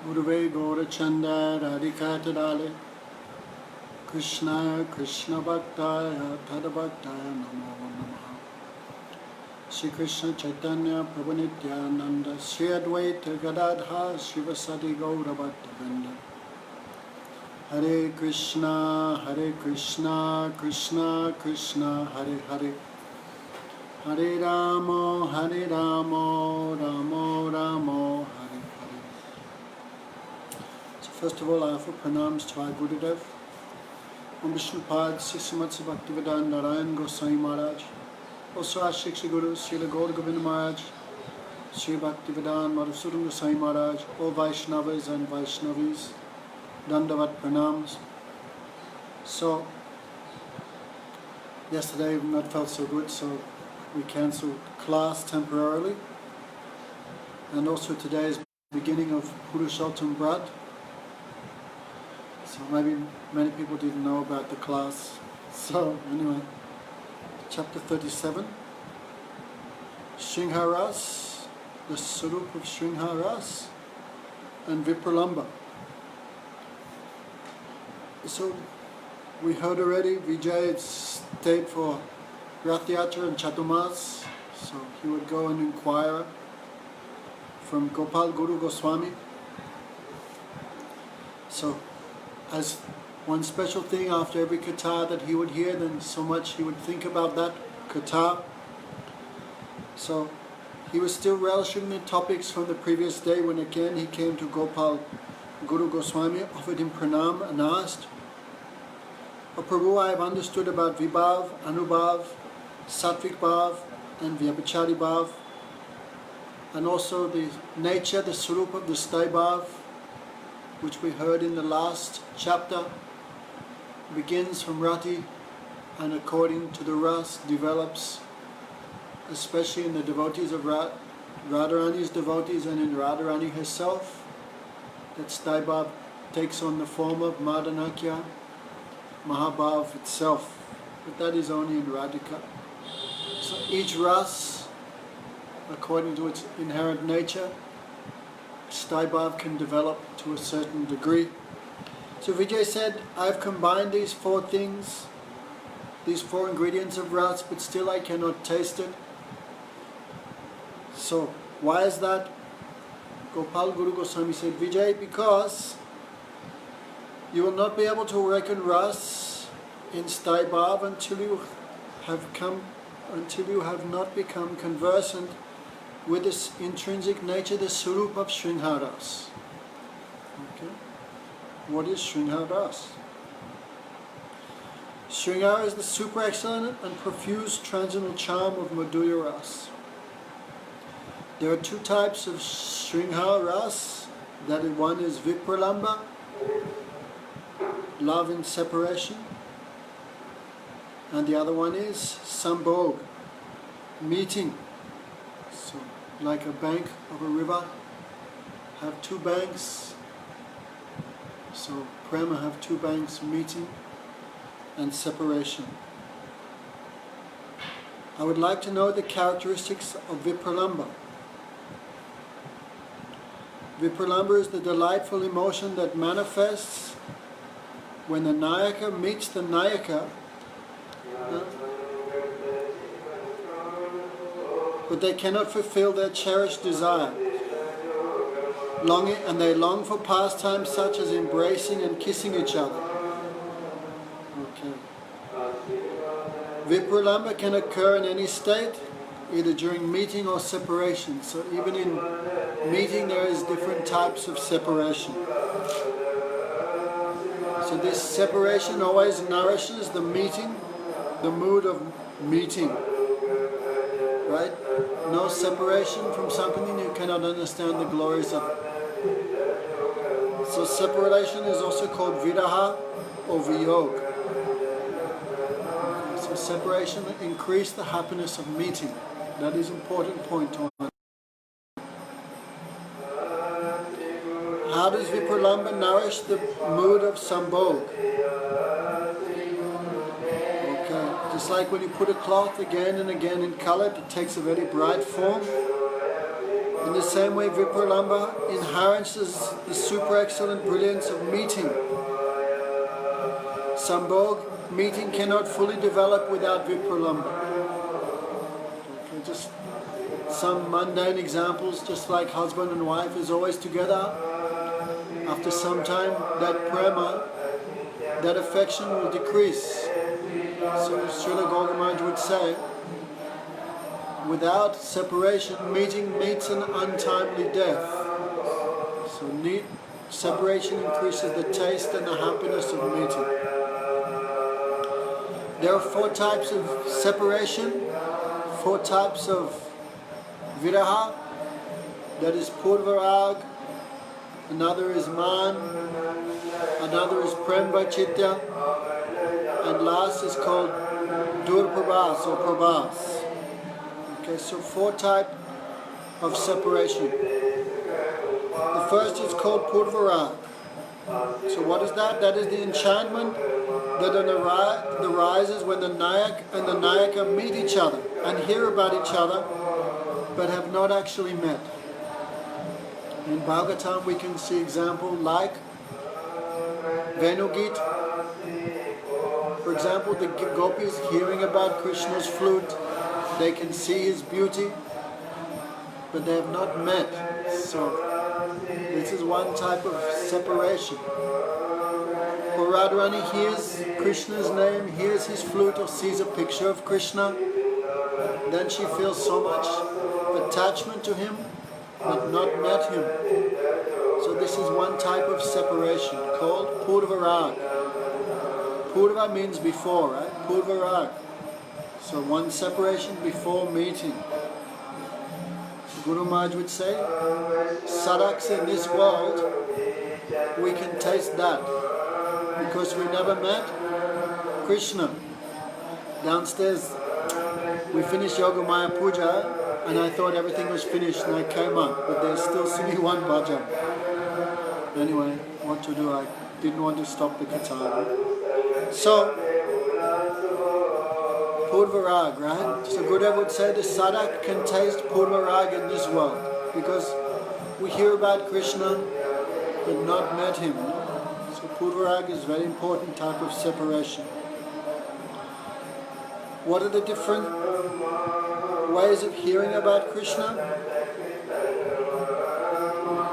Gurve Gaurachanda Radhikatadale Krishna Krishna Bhaktaya Tadabhaktaya Namo Namaha Shri Krishna Chaitanya Prabhu Nityananda Shri Advaita Gadadha Shivasati Gaura Bhaktavrinda Hare Krishna Krishna Krishna Hare Hare Hare Ramo Ramo Ramo Hare Hare. So first of all, I offer pranams to our Gurudev, Om Vishnupad Srimatsa Bhaktivedanta Narayan Goswami Maharaj, also our Shikshi Guru, Srila Gaur Govinda Maharaj, Sri Bhaktivedanta Madhusudan Goswami Maharaj, all Vaishnavas and Vaishnavis, Dandavat pranams. So, yesterday we not felt so good, so we cancelled class temporarily. And also today is beginning of Purushottam Brat. So maybe many people didn't know about the class. So anyway, chapter 37, Srngara-rasa, the Swarupa of Srngara-rasa and Vipralambha. So we heard already, Vijay stayed for Rath Yatra and Chatumas, so he would go and inquire from Gopal Guru Goswami. So as one special thing after every katha that he would hear, then so much he would think about that katha. So he was still relishing the topics from the previous day when again he came to Gopal Guru Goswami, offered him pranam and asked, "O Prabhu, I have understood about Vibhav, Anubhav, Sattvic Bhav and Vyabhichari Bhav, and also the nature, the Swarupa of the Sthai Bhav, which we heard in the last chapter, begins from Rati and according to the Ras develops, especially in the devotees of Radharani's devotees and in Radharani herself, that Sthai Bhav takes on the form of Madanakya, Mahabhav itself, but that is only in Radhika. So each ras, according to its inherent nature, Sthai Bhav can develop to a certain degree. So Vijay said, I've combined these four things, these four ingredients of ras, but still I cannot taste it. So why is that? Gopal Guru Goswami said, Vijay, because you will not be able to reckon ras in Sthai Bhav until you have not become conversant with this intrinsic nature, the Swarupa of Srngara-rasa. Okay? What is Srngara-rasa? Sringara is the super excellent and profuse transcendental charm of Madhurya Rasa. There are two types of Srngara-rasa. That one is Vipralambha, love in separation, and the other one is Sambhog, meeting. So, like a bank of a river, have two banks. So, prema have two banks, meeting and separation. I would like to know the characteristics of Vipralambha. Vipralambha is the delightful emotion that manifests when the Nayaka meets the Nayaka, but they cannot fulfill their cherished desire. They long for pastimes such as embracing and kissing each other. Okay. Vipralambha can occur in any state, either during meeting or separation. So even in meeting there is different types of separation. So this separation always nourishes the meeting, the mood of meeting. Right? No separation from something, you cannot understand the glories of it. So separation is also called viraha or viyog. So separation increases the happiness of meeting. That is an important point to understand. How does Vipralambha nourish the mood of Sambhog? Okay, just like when you put a cloth again and again in color, it takes a very bright form. In the the same way, Vipralambha enhances the super excellent brilliance of meeting. Sambhog, meeting cannot fully develop without Vipralambha. Okay, just some mundane examples, just like husband and wife is always together. After some time, that prema, that affection will decrease. So Srila Gaudamadji would say, without separation, meeting meets an untimely death. So separation increases the taste and the happiness of meeting. There are 4 types of separation, 4 types of viraha. That is purvarag, another is man, another is premvachitya, and last is called durprabhas or prabhas. Okay, so 4 types of separation. The first is called purvarag. So what is that? That is the enchantment that arises when the Nayak and the Nayaka meet each other and hear about each other, but have not actually met. In Bhagavatam we can see example like Venugit. For example, the gopis hearing about Krishna's flute, they can see his beauty, but they have not met. So this is one type of separation. Or Radharani hears Krishna's name, hears his flute, or sees a picture of Krishna, then she feels so much attachment to him, but not met him. So this is one type of separation called purvarag. Purva means before, right? Purvarag. So one separation before meeting. Guru Maharaj would say, sadhaks in this world, we can taste that because we never met Krishna. Downstairs, we finished Yogamaya Puja and I thought everything was finished and I came up, but there's still singing one bhajan. Anyway, what to do? I didn't want to stop the katha. So, purvarag, right? So Gurudev would say the sadhak can taste purvarag in this world because we hear about Krishna but not met him. So purvarag is a very important type of separation. What are the different ways of hearing about Krishna?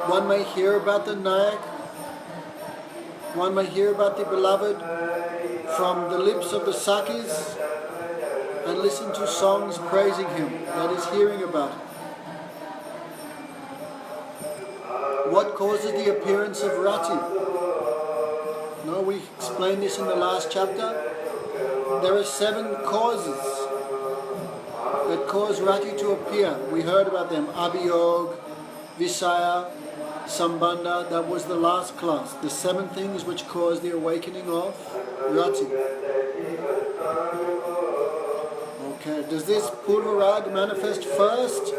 One may hear about the Nayak, one may hear about the beloved from the lips of the Sakis and listen to songs praising him, that is hearing about him. What causes the appearance of rati? No, we explained this in the last chapter. There are 7 causes that cause rati to appear. We heard about them. Abhiyog, Visaya, Sambandha, that was the last class. The 7 things which cause the awakening of rati. Okay, does this purvarag manifest first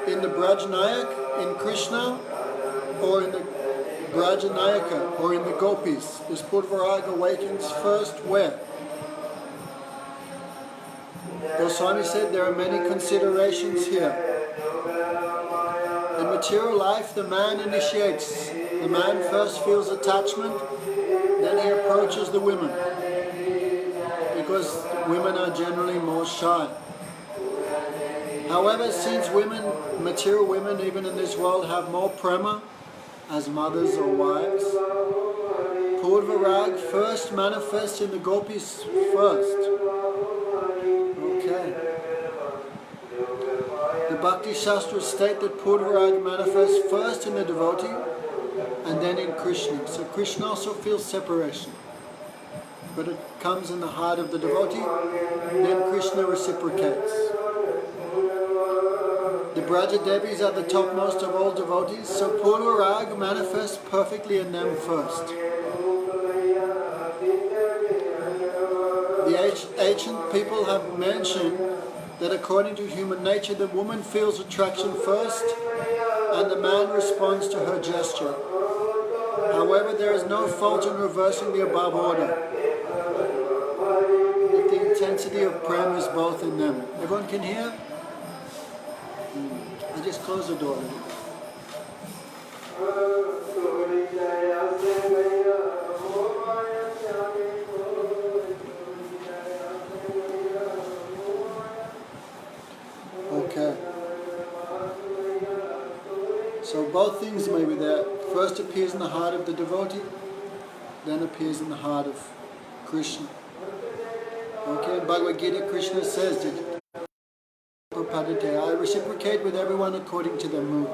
in the Brajanayak, in Krishna, or in the Brajanayaka, or in the gopis? This purvarag awakens first where? Goswami said there are many considerations here. In material life, the man initiates. The man first feels attachment, then he approaches the women, because women are generally more shy. However, since women, material women even in this world, have more prema as mothers or wives, purvarag first manifests in the gopis first. Okay. The Bhakti Shastras state that purvarag manifests first in the devotee and then in Krishna. So Krishna also feels separation, but it comes in the heart of the devotee, then Krishna reciprocates. The Braja Devis are the topmost of all devotees, so purvarag manifests perfectly in them first. The ancient people have mentioned that according to human nature, the woman feels attraction first and the man responds to her gesture. However, there is no fault in reversing the above order, if the intensity of prem is both in them. Everyone can hear? I just closed the door. So both things may be there. First appears in the heart of the devotee, then appears in the heart of Krishna. Okay, in Bhagavad Gita, Krishna says that I reciprocate with everyone according to their mood.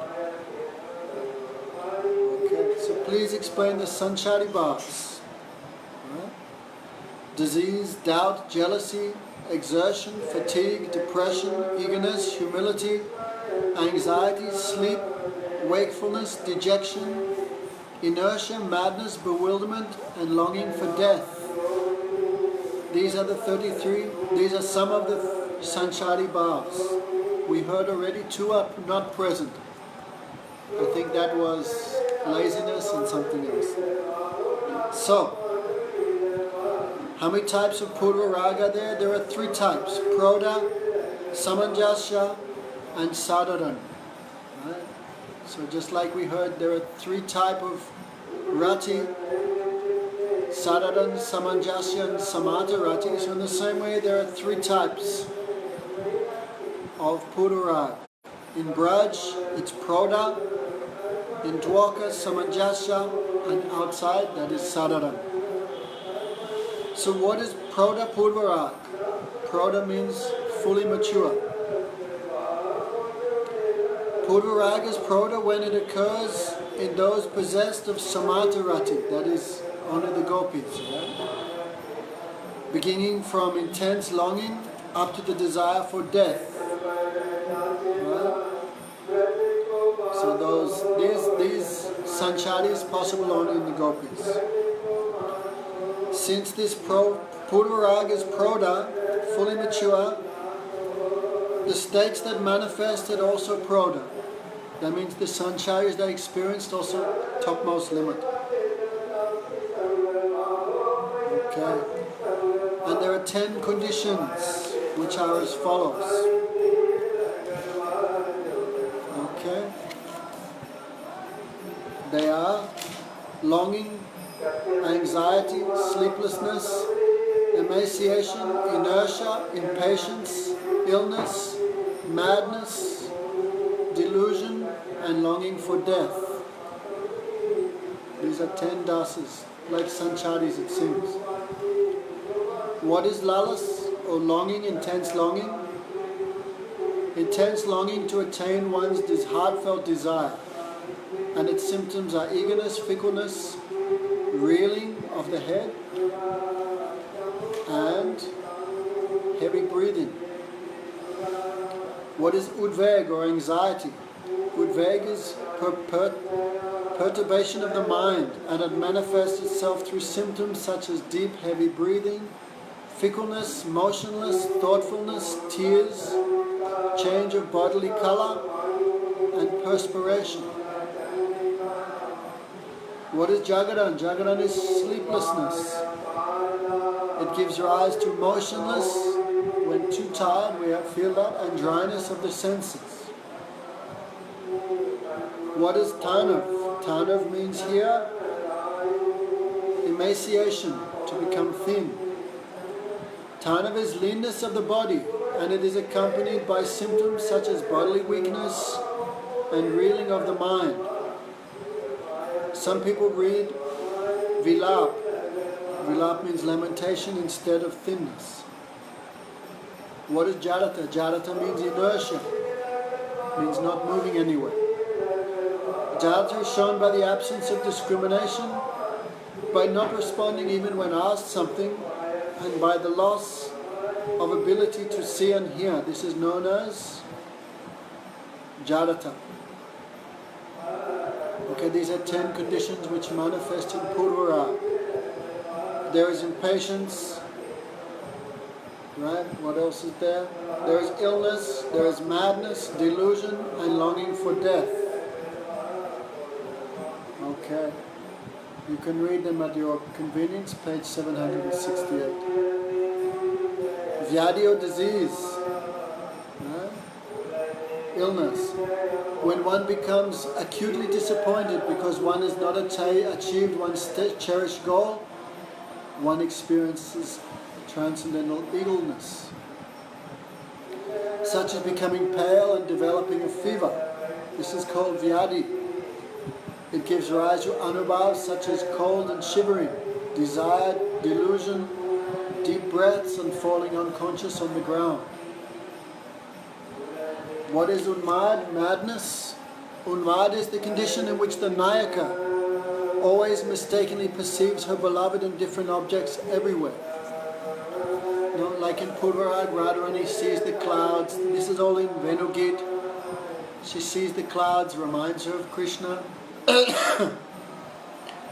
Okay, so please explain the sanchari bhavs. Right? Disease, doubt, jealousy, exertion, fatigue, depression, eagerness, humility, anxiety, sleep, wakefulness, dejection, inertia, madness, bewilderment, and longing for death. These are the 33, these are some of the sanchari bhavs. We heard already 2 are not present. I think that was laziness and something else. So, how many types of purva raga are there? There are 3 types: prodha, samanjasya, and sadharan. Right? So just like we heard, there are 3 types of rati: sadharan, samanjasya, and samatha rati. So in the same way, there are 3 types of purva raga. In Braj, it's prodha; in Dwarka, samanjasya; and outside, that is sadharan. So what is prodha purva raga? Prodha means fully mature. Purva raga is prodha when it occurs in those possessed of samatha rati, that is only the gopis, right? Beginning from intense longing up to the desire for death. Right? So these sancharis possible only in the gopis. Since this purva raga is prodha, fully mature, the states that manifested also prodha. That means the sancharis they experienced also topmost limit. Okay. And there are 10 conditions which are as follows. Okay. They are longing, anxiety, sleeplessness, emaciation, inertia, impatience, illness, madness, delusion, and longing for death. These are 10 dasas, like sancharis it seems. What is lalas, or longing, intense longing? Intense longing to attain one's heartfelt desire. And its symptoms are eagerness, fickleness, reeling of the head, and heavy breathing. What is udveg, or anxiety? Udveg is perturbation of the mind, and it manifests itself through symptoms such as deep, heavy breathing, fickleness, motionless, thoughtfulness, tears, change of bodily color, and perspiration. What is jagaran? Jagaran is sleeplessness. It gives rise to motionless. When too tired, we feel that, and dryness of the senses. What is tanav? Tanav means here emaciation, to become thin. Tanav is leanness of the body, and it is accompanied by symptoms such as bodily weakness and reeling of the mind. Some people read vilap. Vilap means lamentation instead of thinness. What is jadata? Jadata means inertia, means not moving anywhere. Jadata is shown by the absence of discrimination, by not responding even when asked something, and by the loss of ability to see and hear. This is known as jadata. Okay, these are 10 conditions which manifest in purva raga. There is impatience, right? What else is there? There is illness, there is madness, delusion, and longing for death. Okay. You can read them at your convenience, page 768. Vyadi or disease, right? Illness. When one becomes acutely disappointed because one has not achieved one's cherished goal, one experiences transcendental illness, such as becoming pale and developing a fever. This is called vyadi. It gives rise to anubhavs such as cold and shivering, desire, delusion, deep breaths and falling unconscious on the ground. What is unmad? Madness. Unmad is the condition in which the Nayaka always mistakenly perceives her beloved in different objects everywhere. You know, like in Purvarag, Radharani sees the clouds. This is all in Venugit. She sees the clouds, reminds her of Krishna.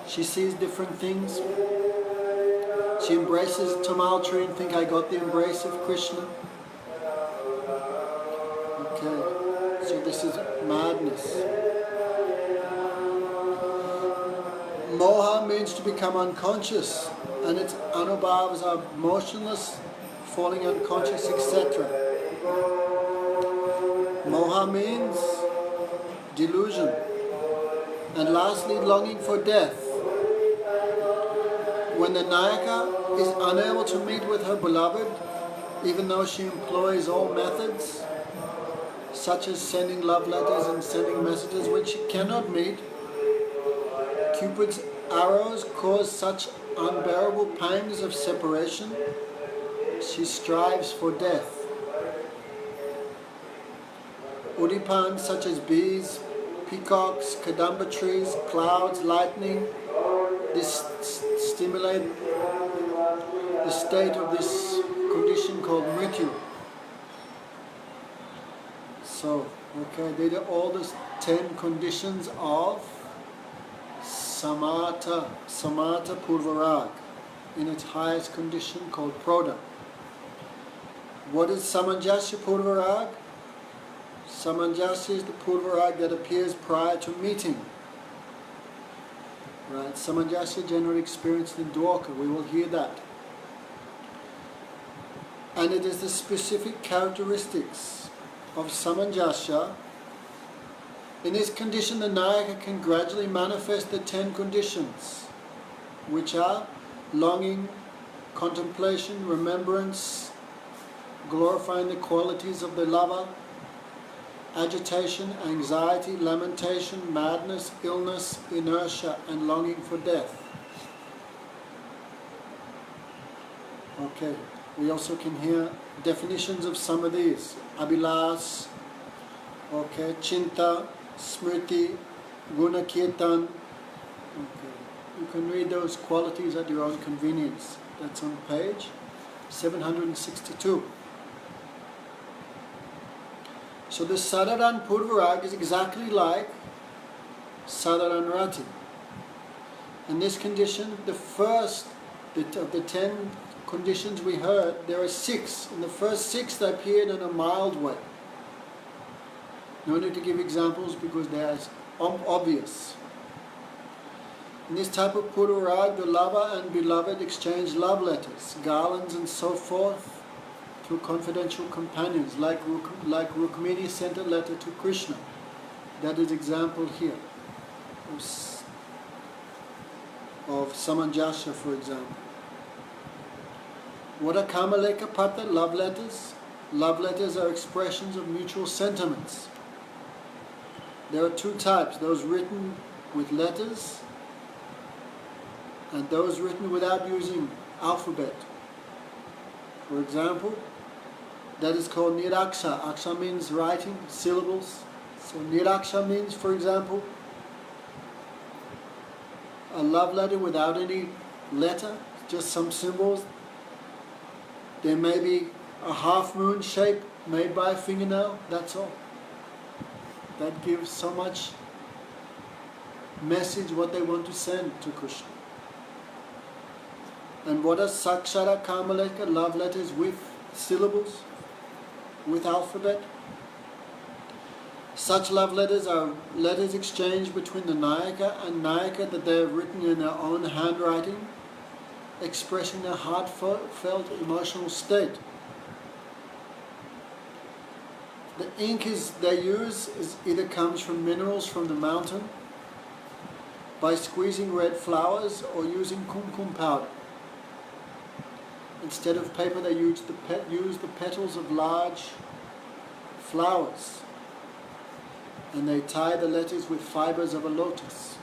She sees different things. She embraces Tamal tree and think I got the embrace of Krishna. Okay, so this is madness. Moha means to become unconscious, and its anubhavas are motionless, falling unconscious, etc. Moha means delusion. And lastly, longing for death. When the Nayaka is unable to meet with her beloved, even though she employs all methods, such as sending love letters and sending messages, when she cannot meet, Cupid's arrows cause such unbearable pangs of separation, she strives for death. Udipans such as bees, peacocks, kadamba trees, clouds, lightning, this stimulate the state of this condition called mrityu. So, okay, these are all the 10 conditions of samatha purvarag, in its highest condition called prodha. What is samanjasya purvarag? Samanjasya is the purvarag that appears prior to meeting. Right? Samanjasya generally experienced in Dwarka, we will hear that. And it is the specific characteristics of samanjasya. In this condition, the Nayaka can gradually manifest the 10 conditions, which are longing, contemplation, remembrance, glorifying the qualities of the lover, agitation, anxiety, lamentation, madness, illness, inertia, and longing for death. Okay, we also can hear definitions of some of these. Abhilas, okay, Chinta, Smriti, Guna-kirtan. Okay. You can read those qualities at your own convenience. That's on page 762. So the Sadharan Purvarag is exactly like Sadharan Rati. In this condition, the first of the 10 conditions we heard, there are 6. In the first 6 they appeared in a mild way. No need to give examples because they are obvious. In this type of Purvarag, the lover and beloved exchange love letters, garlands and so forth, to confidential companions, like Rukmini sent a letter to Krishna. That is example here of Samanjasya, for example. What are Kamaleka Patra? Love letters. Love letters are expressions of mutual sentiments. There are 2 types, those written with letters and those written without using alphabet. For example, that is called niraksha. Aksha means writing, syllables. So niraksha means, for example, a love letter without any letter, just some symbols. There may be a half moon shape made by a fingernail, that's all. That gives so much message what they want to send to Krishna. And what are Sakshara Kamaleka? Love letters with syllables, with alphabet. Such love letters are letters exchanged between the Nayaka and Nayaka that they have written in their own handwriting, expressing their heartfelt emotional state. The ink they use either comes from minerals from the mountain, by squeezing red flowers, or using kumkum powder. Instead of paper, they use the petals of large flowers, and they tie the letters with fibers of a lotus.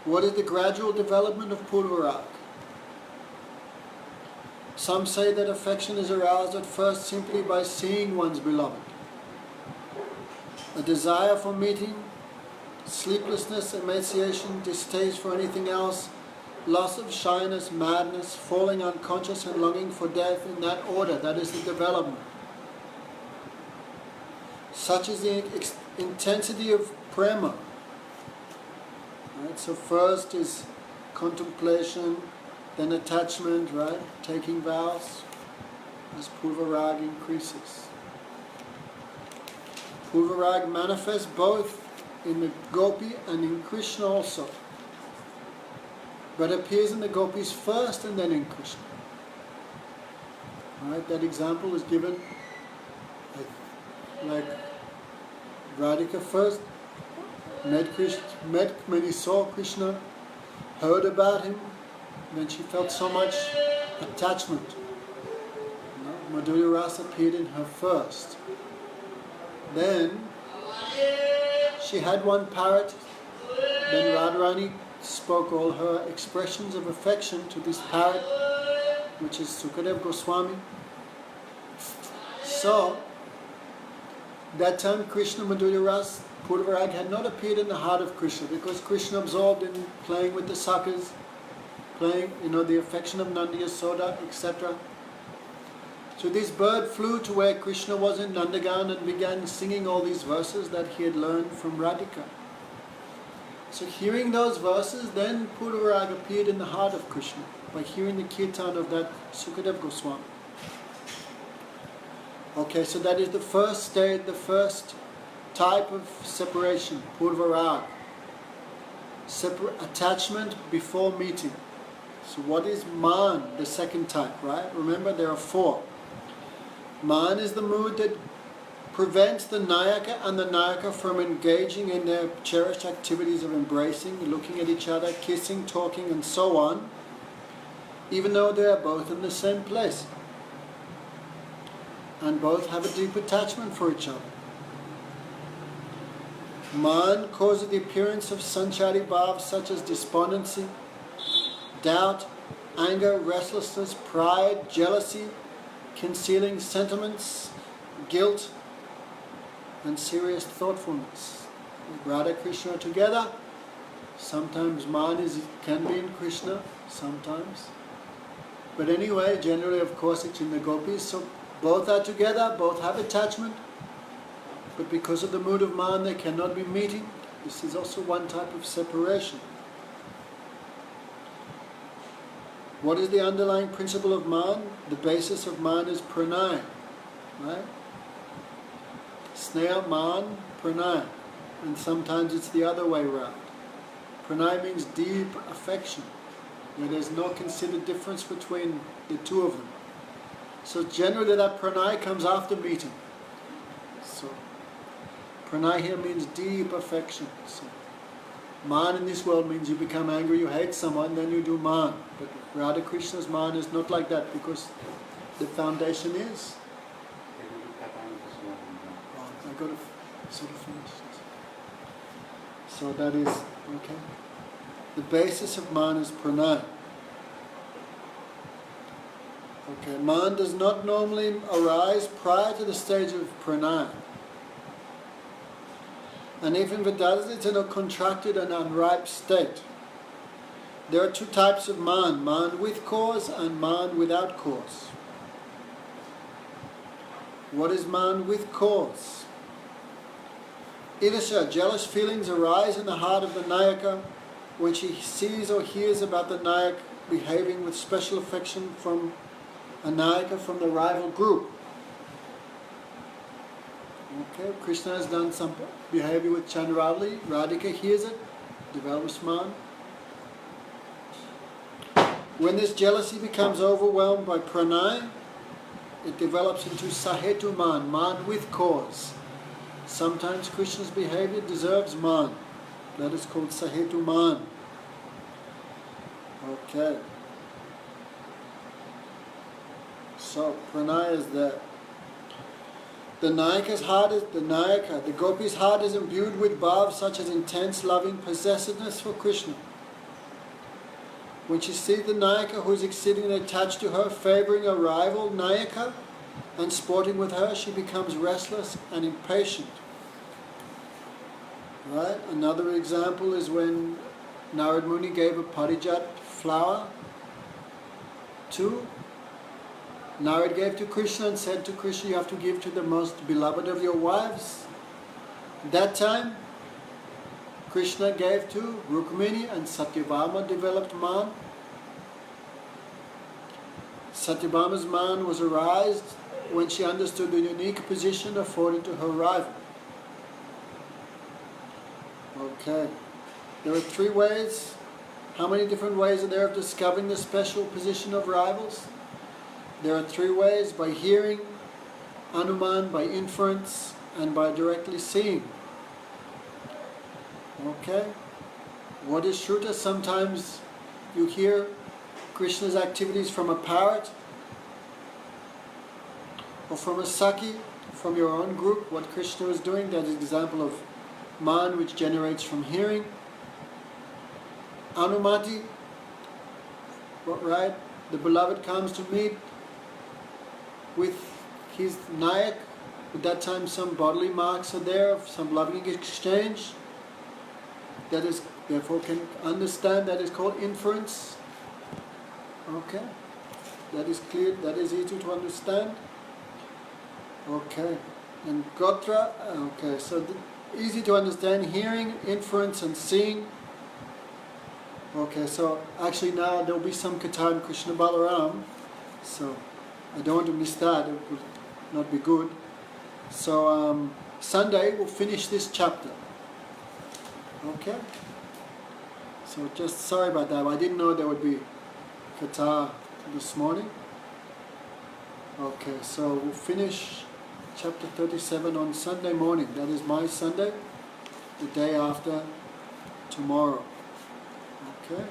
What is the gradual development of Purvarag? Some say that affection is aroused at first simply by seeing one's beloved. A desire for meeting, sleeplessness, emaciation, distaste for anything else, loss of shyness, madness, falling unconscious and longing for death, in that order, that is the development. Such is the intensity of prema. Right? So first is contemplation, then attachment, right? Taking vows, as Purvarag increases. Purvarag manifests both in the gopi and in Krishna also, but appears in the gopis first and then in Krishna. Right? That example is given like Radhika first met when he saw Krishna, heard about him, then she felt so much attachment. Madhurya Rasa appeared in her first. Then she had one parrot, then Radharani spoke all her expressions of affection to this parrot, which is Sukadeva Goswami. So, that time Krishna Madhurya Rasa, Purvarag had not appeared in the heart of Krishna, because Krishna absorbed in playing with the sakhas, playing, the affection of Nanda Yasoda, etc. So this bird flew to where Krishna was in Nandagan and began singing all these verses that he had learned from Radhika. So hearing those verses, then Purvarag appeared in the heart of Krishna by hearing the kirtan of that Sukadeva Goswami. Okay, so that is the first state, the first type of separation, Purvarag. Attachment before meeting. So what is Man, the second type, right? Remember, there are four. Man is the mood that prevents the Nayaka and the Nayaka from engaging in their cherished activities of embracing, looking at each other, kissing, talking, and so on, even though they are both in the same place. And both have a deep attachment for each other. Man causes the appearance of sanchari bhavs such as despondency, doubt, anger, restlessness, pride, jealousy, concealing sentiments, guilt, and serious thoughtfulness. Radha Krishna are together. Sometimes Man can be in Krishna, sometimes. But anyway, generally, of course, it's in the gopis. So both are together, both have attachment. But because of the mood of Man, they cannot be meeting. This is also one type of separation. What is the underlying principle of Man? The basis of Man is pranay, right? Sneha, Man, pranay. And sometimes it's the other way around. Pranay means deep affection, where there's no considered difference between the two of them. So generally that pranay comes after meeting. So pranay here means deep affection. So Man in this world means you become angry, you hate someone, then you do Man. But Radha Krishna's Man is not like that, because the foundation is. I got to sort of finish this. So that is, okay. The basis of Man is pranay. Okay, Man does not normally arise prior to the stage of pranay. And even if it does, it's in a contracted and unripe state. There are two types of Man, Man with cause and Man without cause. What is Man with cause? Irsha, jealous feelings arise in the heart of the Nayaka when she sees or hears about the Nayak behaving with special affection from a Nayaka from the rival group. Okay, Krishna has done some behavior with Chandravali, Radhika hears it, develops Man. When this jealousy becomes overwhelmed by pranay, it develops into sahetu Man, Man with cause. Sometimes Krishna's behavior deserves Man. That is called sahetu Man. Okay. So pranay is there. The Nayaka's heart is the gopi's heart is imbued with bhav such as intense loving possessiveness for Krishna. When she sees the Nayaka who is exceedingly attached to her, favouring a rival Nayaka and sporting with her, she becomes restless and impatient. Right? Another example is when Narad Muni gave a parijat flower to Narad gave to Krishna and said to Krishna, you have to give to the most beloved of your wives. That time, Krishna gave to Rukmini and Satyabhama developed man. Satyabhama's man was aroused when she understood the unique position afforded to her rival. Okay. There are 3 ways. How many different ways are there of discovering the special position of rivals? There are 3 ways: by hearing, anuman, by inference, and by directly seeing. Okay? What is Shruta? Sometimes you hear Krishna's activities from a parrot, or from a Saki, from your own group, what Krishna is doing. That is an example of man, which generates from hearing. Anumati, right? The beloved comes to meet with his Nayak. At that time some bodily marks are there, some loving exchange. That is, therefore can understand, that is called inference. Okay? That is clear, that is easy to understand. Okay. And Gotra, okay, so easy to understand, hearing, inference and seeing. Okay, so actually now there will be some Katha in Krishna Balaram, so I don't want to miss that, it would not be good. So Sunday we'll finish this chapter. Okay? So just sorry about that, I didn't know there would be Katha this morning. Okay, so we'll finish chapter 37 on Sunday morning. That is my Sunday, the day after tomorrow. Okay?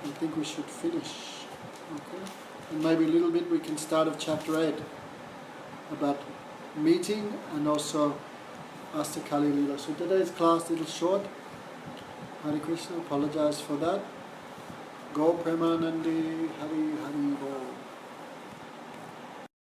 I think we should finish. Okay? And maybe a little bit we can start of chapter 8 about meeting and also Astakali Lila. So today's class a little short. Hare Krishna, apologize for that. Go Premanandi, Hari Hari Bol.